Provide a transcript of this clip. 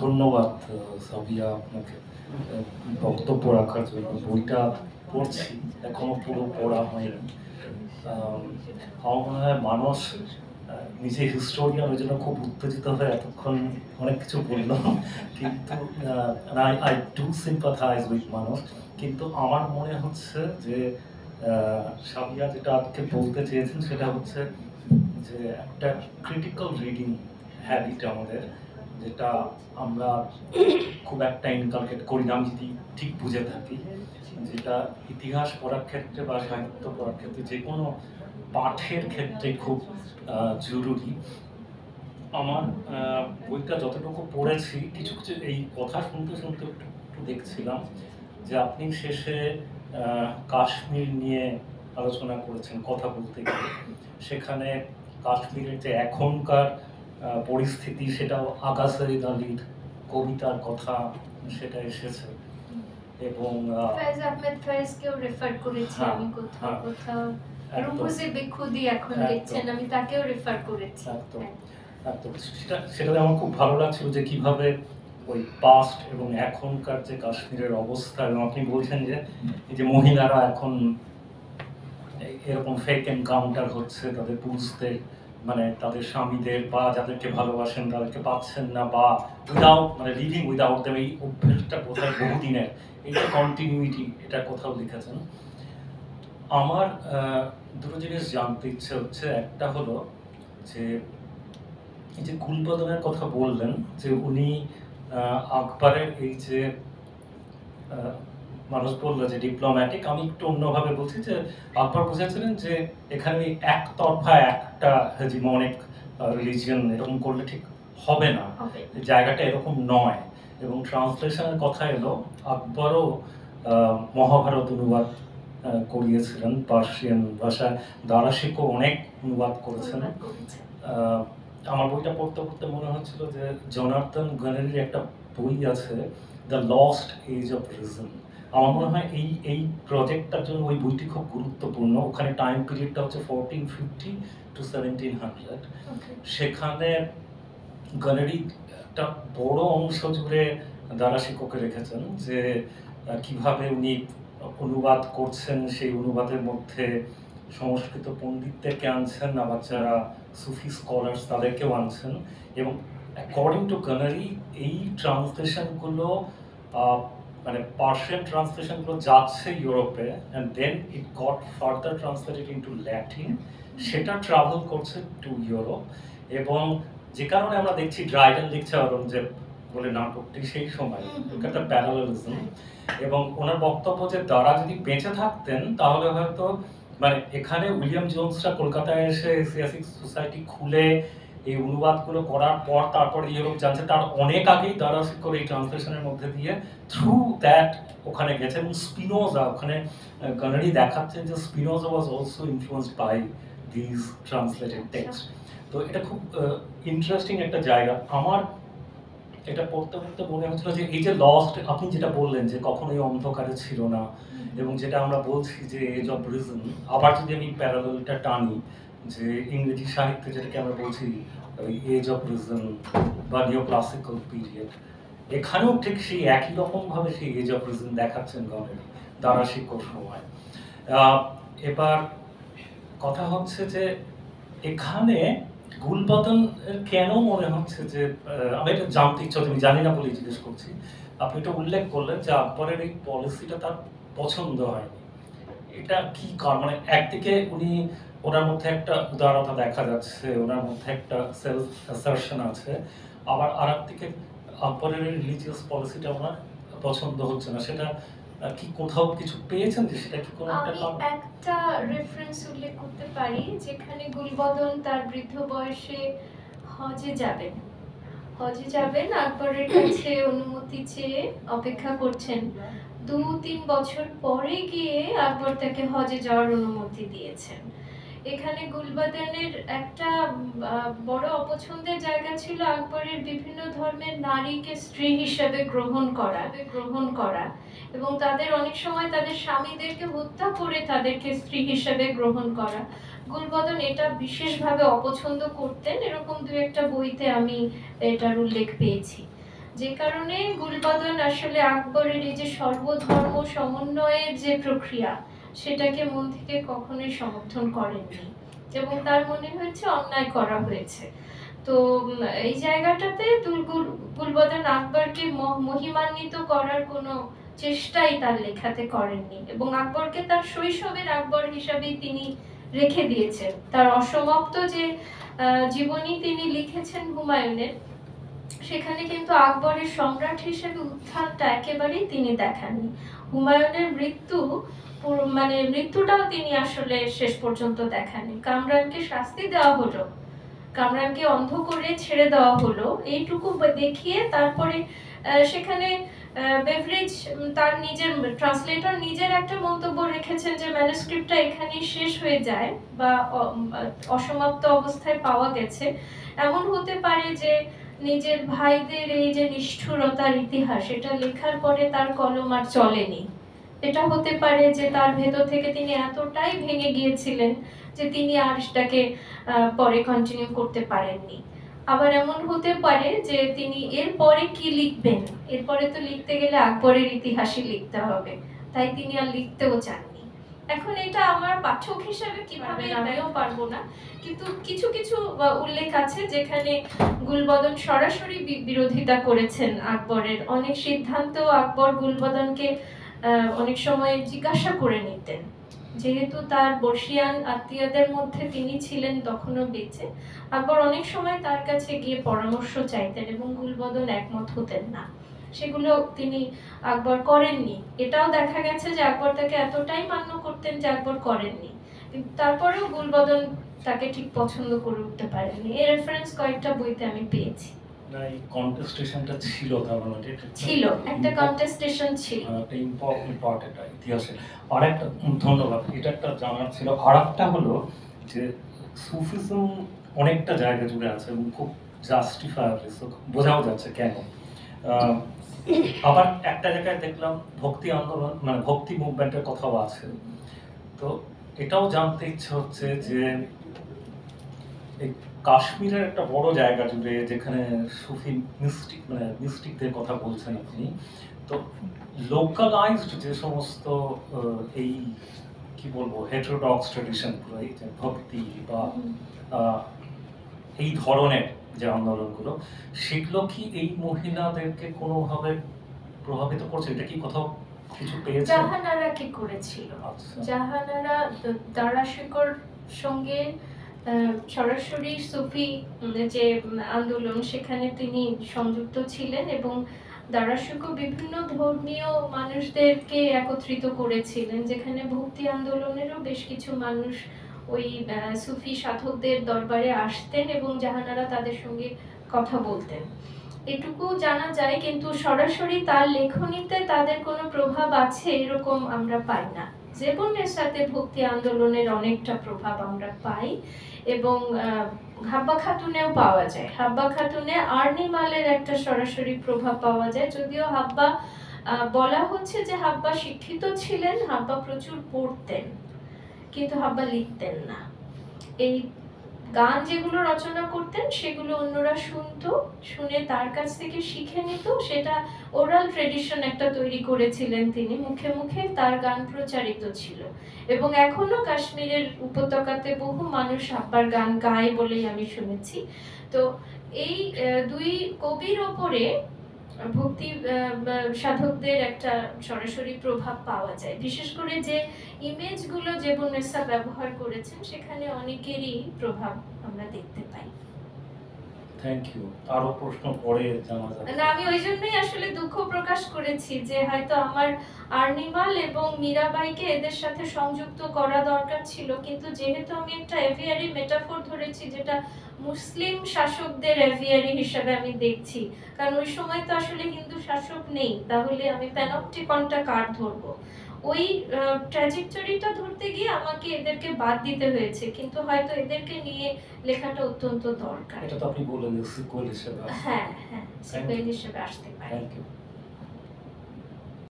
ধন্যবাদ সাবিয়া আপনাকে বক্তব্য রাখার জন্য। বইটা পড়ছি, এখনো পুরো পড়া হয়নি। আমার মনে হয় মানুষ নিজে হিস্টোরিয়ান, ওই জন্য খুব উত্তেজিত হয়ে এতক্ষণ অনেক কিছু বলল, কিন্তু আই ডু সিম্পাথাইজ উইথ মানুষ। কিন্তু আমার মনে হচ্ছে যে সাবিয়া যেটা আজকে বলতে চেয়েছেন সেটা হচ্ছে যে একটা ক্রিটিক্যাল রিডিং হ্যাবিট আমাদের, যেটা আমরা খুব একটা ইনকালকেট করি না, আমি যদি ঠিক বুঝে থাকি, যেটা ইতিহাস পড়ার ক্ষেত্রে বা সাহিত্য পড়ার ক্ষেত্রে যে কোনো পাঠের ক্ষেত্রে খুব জরুরি। আমার বইটা যতটুকু পড়েছি, কিছু কিছু এই কথা শুনতে শুনতে একটু দেখছিলাম যে আপনি শেষে কাশ্মীর নিয়ে আলোচনা করেছেন কথা বলতে গিয়ে। সেখানে কাশ্মীরের যে এখনকার পরিস্থিতি, সেটাও আগা সঈদ আলীর কবিতার কথা সেটা এসেছে। এবং ফয়েজ আহমেদ ফয়েজকেও রেফার করেছি আমি কোথাও কোথাও, রুহুজে বেখুদি এখন লিখছেন, আমি তাকেও রেফার করেছি। সেটা আমার খুব ভালো লাগছিল যে কিভাবে ওই পাস্ট এবং এখনকার যে কাশ্মীরের অবস্থা, এবং আপনি বলছেন যে এই যে মহিলারা এখন এরকম ফেক এনকাউন্টার হচ্ছে তাদের পুরুষদের, মানে তাদের স্বামীদের বা যাদেরকে ভালোবাসেন তাদেরকে পাচ্ছেন না, বা উইদাউট মানে লিভিং উইদাউট দেম, এই অভ্যেসটা কোথায় বহুদিনের, এই যে কন্টিনিউইটি, এটা কোথাও লিখেছেন। আমার দুটো জিনিস জানতে ইচ্ছে হচ্ছে। একটা হলো যে এই যে গুলবদনের কথা বললেন, যে উনি আকবরের এই যে মানুষ বললো যে ডিপ্লোম্যাটিক, আমি একটু অন্যভাবে বলছি যে আকবর বুঝেছিলেন যে এখানে একতরফা একটা হেজিমনিক রিলিজিয়ন এরকম করলে ঠিক হবে না, জায়গাটা এরকম নয়। এবং ট্রান্সলেশনের কথা এলো, আকবরও মহাভারত অনুবাদ করিয়েছিলেন পার্সিয়ান ভাষায়, দারাশিকও অনেক অনুবাদ করেছেন। আমার বইটা পড়তে পড়তে মনে হচ্ছিল যে জনার্দন গ্যানারির একটা বই আছে, the lost age of reason. আমার মনে হয় এই প্রজেক্টটার জন্য ওই বইটি খুব গুরুত্বপূর্ণ। ওখানে টাইম পিরিয়ডটা হচ্ছে 1450 to 1700। সেখানে গ্যানারি একটা বড় অংশ জুড়ে দারাশিকোকে রেখেছেন, যে কিভাবে উনি অনুবাদ করছেন, সেই অনুবাদের মধ্যে সংস্কৃত পণ্ডিতদেরকে আনছেন, আবার যারা সুফি স্কলার্স তাদেরকেও আনছেন। এবং অ্যাকর্ডিং টু গ্যানারি এই ট্রান্সলেশনগুলো মানে পার্সিয়ান ট্রান্সলেশনগুলো যাচ্ছে ইউরোপে, and then it got further translated into Latin, সেটা ট্রাভেল করছে টু ইউরোপ। এবং যে কারণে আমরা দেখছি ড্রাইডেন লিখছে অরঞ্জেব বলে নাটকটি সেই সময়, একটা প্যারালালিজম। এবং ওনার বক্তব্য যে তারা যদি বেঁচে থাকতেন তাহলে হয়তো মানে এখানে উইলিয়াম জোন্সরা কলকাতায় এসে এশিয়াটিক সোসাইটি খুলে এই অনুবাদগুলো করার পর তারপর ইউরোপ জানছে, তার অনেক আগেই দারাশিক করে এই ট্রান্সলেশনের মধ্যে দিয়ে থ্রু দ্যাট ওখানে গেছে। এবং স্পিনোজা, ওখানে গানারি দেখাচ্ছেন যে Spinoza was also influenced by this translated text. তো এটা খুব ইন্টারেস্টিং একটা জায়গা। আমার এটা পড়তে পড়তে মনে হচ্ছিল যে এই যে লস্ট, আপনি যেটা বললেন যে কখনোই অন্ধকারে ছিল না, এবং যেটা আমরা বলছি যে এজ অফ রিজন, আবার যদি আমি প্যারালালটা টানি, যে ইংরেজি সাহিত্যে যেটাকে আমরা বলছি এজ অফ রিজন বা নিও ক্লাসিক্যাল পিরিয়ড, এখানেও ঠিক সেই একই রকম ভাবে সেই এজ অফ রিজন দেখাচ্ছেন গণের দারাশিকোর সময়। এবার কথা হচ্ছে যে এখানে গুলবদন কেন মনে হচ্ছে যে, আমি এটা জানতে ইচ্ছা হচ্ছে, আমি জানি না বলে জিজ্ঞেস করছি। আপনি এটা উল্লেখ করলেন যে আকবরের এই পলিসিটা তার পছন্দ হয়নি। এটা কি কারণ? মানে একদিকে উনি, ওনার মধ্যে একটা উদারতা দেখা যাচ্ছে, ওনার মধ্যে একটা সেলফ অ্যাসারশন আছে, আবার আরেকদিকে আকবরের রিলিজিয়াস পলিসিটা ওনার পছন্দ হচ্ছে না। সেটা কি কোথাও কিছু পেয়েছেন যে সেটা কি কোনো একটা কারণ? একটা রেফারেন্স উল্লেখ করতে পারি যেখানে গুলবদন তার বৃদ্ধ বয়সে হজে যাবেন, আকবরের কাছে অনুমতি চেয়ে অপেক্ষা করছেন। 2-3 বছর পরে গিয়ে আকবর তাকে হজে যাওয়ার অনুমতি দিয়েছেন। এখানে গুলবদনের একটা বড় অপছন্দের জায়গা ছিল আকবরের বিভিন্ন ধর্মের নারীকে স্ত্রী হিসেবে গ্রহণ করা এবং তাদের অনেক সময় তাদের স্বামীদেরকে হত্যা করে তাদেরকে স্ত্রী হিসেবে গ্রহণ করা। গুলবদন এটা বিশেষভাবে অপছন্দ করতেন, এরকম দু একটা বইতে আমি এটার উল্লেখ পেয়েছি। যে কারণে গুলবদন আসলে আকবরের এই যে সর্বধর্ম সমন্বয়ের যে প্রক্রিয়া সেটাকে মন থেকে কখনোই সমর্থন করেননি এবং তার মনে হয়েছে অন্যায় করা হয়েছে। তো এই জায়গাটাতে গুলবদন আকবরকে মহিমান্বিত করার কোনো চেষ্টাই তার লেখাতে করেননি এবং আকবরকে তার শৈশবের আকবর হিসাবেই তিনি রেখে দিয়েছেন। তার অসমাপ্ত যে জীবনী তিনি লিখেছেন হুমায়ুনের, সেখানে কিন্তু আকবরের সম্রাট হিসেবে উত্থানটা একেবারেই তিনি দেখাননি। হুমায়ুনের মৃত্যুটাও তিনি আসলে শেষ পর্যন্ত দেখাননি। কামরানকে শাস্তি দেওয়া হলো, কামরানকে অন্ধ করে ছেড়ে দেওয়া হলো, এইটুকু দেখিয়ে তারপরে সেখানে বেভারেজ তার নিজের ট্রান্সলেটর নিজের একটা মন্তব্য রেখেছেন যে ম্যানুস্ক্রিপ্টটা এখানেই শেষ হয়ে যায় বা অসমাপ্ত অবস্থায় পাওয়া গেছে। এমন হতে পারে যে নিজের ভাইদের এই যে নিষ্ঠুরতার ইতিহাস, এটা লেখার পরে তার কলম আর চলেনি। এটা হতে পারে যে তার ভেতর থেকে তিনি এতটাই ভেঙে গিয়েছিলেন যে তিনি আর সেটাকে পরে কন্টিনিউ করতে পারেননি। আবার এমন হতে পারে যে তিনি এরপরে কি লিখবেন, এরপরে তো লিখতে গেলে আকবরের ইতিহাসই লিখতে হবে, তাই তিনি আর লিখতেও চাননি। এখন এটা আমার পাঠক হিসেবে কিভাবে আমিও পারবো না, কিন্তু কিছু কিছু উল্লেখ আছে যেখানে গুলবদন সরাসরি বিরোধিতা করেছেন আকবরের অনেক সিদ্ধান্ত। আকবর গুলবদনকে অনেক সময় জিজ্ঞাসা করে নিতেন, যেহেতু তার বর্ষিয়ান আত্মীয়দের মধ্যে তিনি ছিলেন তখনও বেঁচে। আকবর অনেক সময় তার কাছে গিয়ে পরামর্শ চাইতেন এবং গুলবদন একমত হতেন না, সেগুলো তিনি আকবর করেননি। এটাও দেখা গেছে যে আকবর তাকে এতটাই মান্য করতেন যে আকবর করেননি, কিন্তু তারপরেও গুলবদন তাকে ঠিক পছন্দ করে উঠতে পারেননি। এই রেফারেন্স কয়েকটা বইতে আমি পেয়েছি। এই কন্টেস্টেশনটা ছিল, তার মানে ছিল একটা কন্টেস্টেশন ছিল, একটা ইম্পর্টেন্ট পার্ট এটা ইতিহাসে। আরেকটা ধন্যবাদ, এটা একটা জানার ছিল। আরেকটা হলো যে সুফিজম অনেকটা জায়গা জুড়ে আছে এবং খুব জাস্টিফায়াবলি বোঝাও যাচ্ছে কেন। আবার একটা জায়গায় দেখলাম ভক্তি আন্দোলন, মানে ভক্তি মুভমেন্টের কথাও আছে। তো এটাও জানতে ইচ্ছে হচ্ছে যে এই কাশ্মীরের একটা বড় জায়গা জুড়ে যেখানে সুফি মিস্টিকদের কথা বলছেন আপনি, তো লোকালাইজড যে সমস্ত এই কি বলবো হেটেরোডক্স ট্রেডিশন, এই যে ভক্তি বা এই ধরনের যে আন্দোলনগুলো, সেগুলো কি এই মহিলাদেরকে কোনোভাবে প্রভাবিত করছে? এটা কি কোথাও কিছু পেয়েছে? জাহানারা কি করেছিল, জাহানারা দারাশিকোর সঙ্গে সরাসরি সুফি যে আন্দোলন সেখানে তিনি সংযুক্ত ছিলেন এবং দারাশিকো বিভিন্ন ধর্মীয় মানুষদেরকে একত্রিত করেছিলেন, যেখানে ভক্তি আন্দোলনেরও বেশ কিছু মানুষ ওই সুফি সাধকদের দরবারে আসতেন এবং জাহানারা তাদের সঙ্গে কথা বলতেন। এটুকু জানা যায়, কিন্তু সরাসরি তার লেখনীতে তাদের কোনো প্রভাব আছে এরকম আমরা পাই না। জেবনের সাথে ভক্তি আন্দোলনের অনেকটা প্রভাব আমরা পাই এবং হাব্বা খাতুনেও পাওয়া যায়। হাব্বা খাতুনে আর্নিমালের একটা সরাসরি প্রভাব পাওয়া যায়, যদিও হাব্বা বলা হচ্ছে যে হাব্বা শিক্ষিত ছিলেন, হাব্বা প্রচুর পড়তেন, কিন্তু হাব্বা লিখতেন না। এই গান যেগুলো রচনা করতেন সেগুলো অন্যরা শুনতো, শুনে তার কাছ থেকে শিখে নিত, সেটা ওরাল ট্রেডিশন একটা তৈরি করেছিলেন তিনি, মুখে মুখে তার গান প্রচারিত ছিল এবং এখনো কাশ্মীরের উপত্যকাতে বহু মানুষ হাব্বার গান গায় বলেই আমি শুনেছি। তো এই দুই কবির ওপরে ভক্তি সাধকদের একটা সরাসরি প্রভাব পাওয়া যায়। বিশেষ করে যে ইমেজগুলো জেবুন্নেসা ব্যবহার করেছেন সেখানে অনেকেরই প্রভাব আমরা দেখতে পাই। Thank you. আরো প্রশ্ন পরে জানা যাবে না, আমি ওই জন্যই আসলে দুঃখ প্রকাশ করেছি যে হয়তো আমার আর্নিমাল এবং মীরাবাইকে এদের সাথে সংযুক্ত করা দরকার ছিল, কিন্তু যেহেতু আমি একটা এভিয়ারি মেটাফোর ধরেছি যেটা মুসলিম শাসকদের এভিয়ারি হিসেবে আমি দেখছি, কারণ ওই সময় তো আসলে হিন্দু শাসক নেই, তাহলে আমি প্যানপটিকনটা কার ধরবো? ওই ট্র্যাজেক্টরিটা ধরতে গিয়ে আমাকে এদেরকে বাদ দিতে হয়েছে, কিন্তু হয়তো এদেরকে নিয়ে লেখাটা অত্যন্ত দরকার। এটা তো আপনি বললেন সিকুয়েল হিসেবে। হ্যাঁ হ্যাঁ, সিকুয়েল হিসেবে আসতে পারে। Thank you.